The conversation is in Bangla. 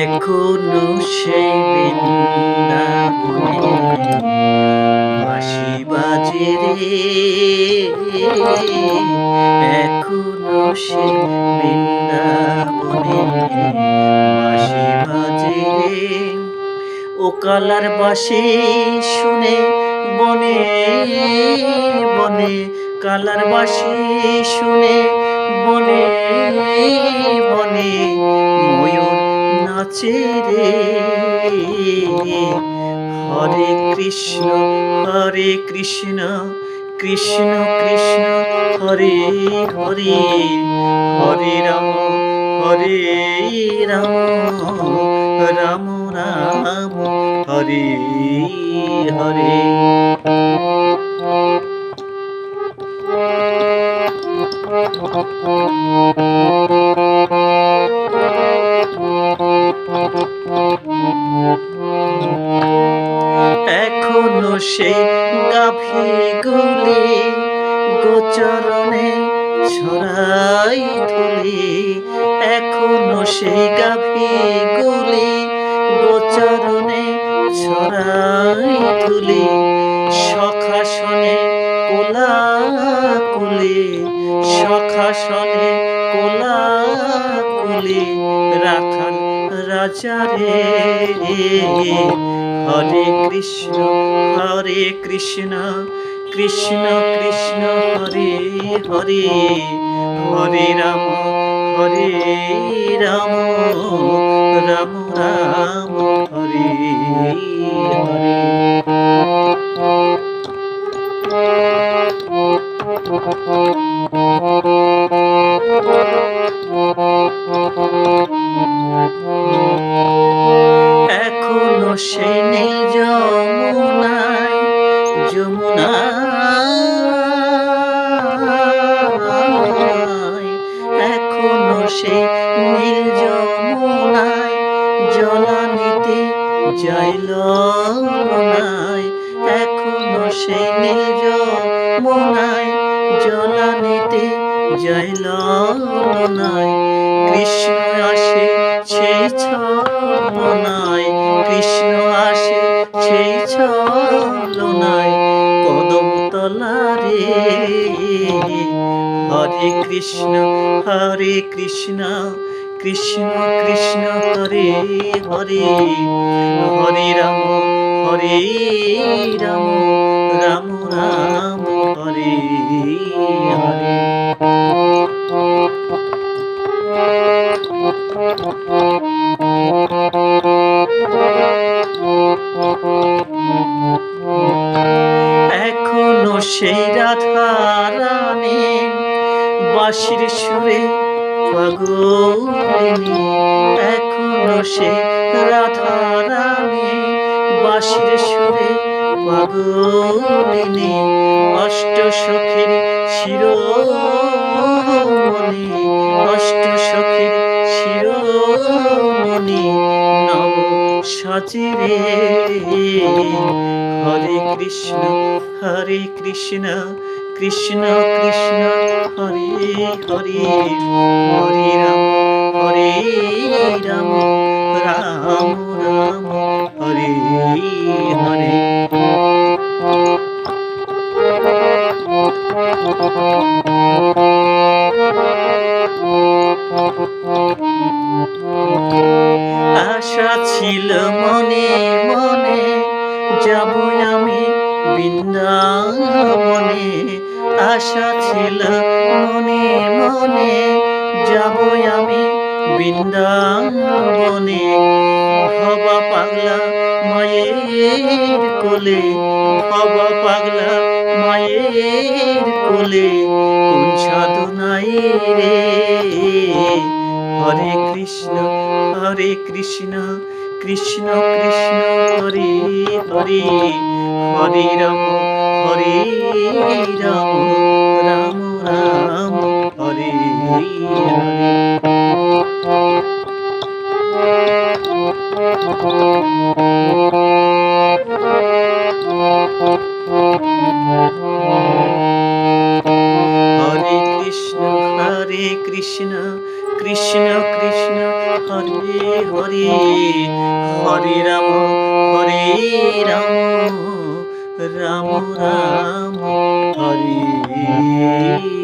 এখনো সেই বৃন্দাবনে বাঁশি বাজে রে। এখনো সেই বৃন্দাবনে বাঁশি বাজে রে। ও কালার বাঁশি শুনে বনে বনে, কালার বাঁশি শুনে বনে বনে ময়ূর নাচে রে। হরে কৃষ্ণ কৃষ্ণ কৃষ্ণ হরে হরে, হরে রাম রাম রাম হরে হরে। এখনো সেই গাভীগুলি গোচরণে ছড়াই ধুলি। এখনো সেই গাভীগুলি গোচরণে ছড়াই ধুলি। সখাসনে কোলাকুলি, সখাসনে কোলাকুলি রাখাল রাজা রে। হরে কৃষ্ণ কৃষ্ণ কৃষ্ণ হরে হরে, হরে রাম রাম রাম হরে হরে। এখনো সেই নীল যমুনায় এখনো সেই নীল যমুনায় জলানিতে যাই ললনায়। এখনো সেই নীল যমুনায় জলানিতে যাই ললনায়। কৃষ্ণ আসে সেই ছলনায়, কৃষ্ণ আসে সেই ছলনায় কদম তলারে। হরে কৃষ্ণ কৃষ্ণ কৃষ্ণ হরে হরে, হরে রাম রাম রাম হরে হরে। এখনো সেই রাধা রানী বাঁশির সুরে পাগলিনী। এখনো সেই রাধা রানী বাঁশির সুরে পাগলিনী। অষ্ট সখীর শিরোমণি, অষ্ট সখীর শিরোমণি নব সাজে রে। হরে কৃষ্ণ কৃষ্ণ কৃষ্ণ হরে হরে, হরে রাম রাম রাম হরে হরে। আশা ছিল মনে মনে যাব আমি বৃন্দাবনে। আশা ছিল মনে মনে যাব আমি বৃন্দাবনে। হবা পাগলা মায়ের কোলে, হবা পাগলা মায়ের কোলে কোন সাধনাই রে। হরে কৃষ্ণ কৃষ্ণ কৃষ্ণ হরে হরে, হরে রাম রাম রাম হরে হরে। হরে কৃষ্ণ কৃষ্ণ কৃষ্ণ হরে হরে, হরে রাম রাম রাম হরে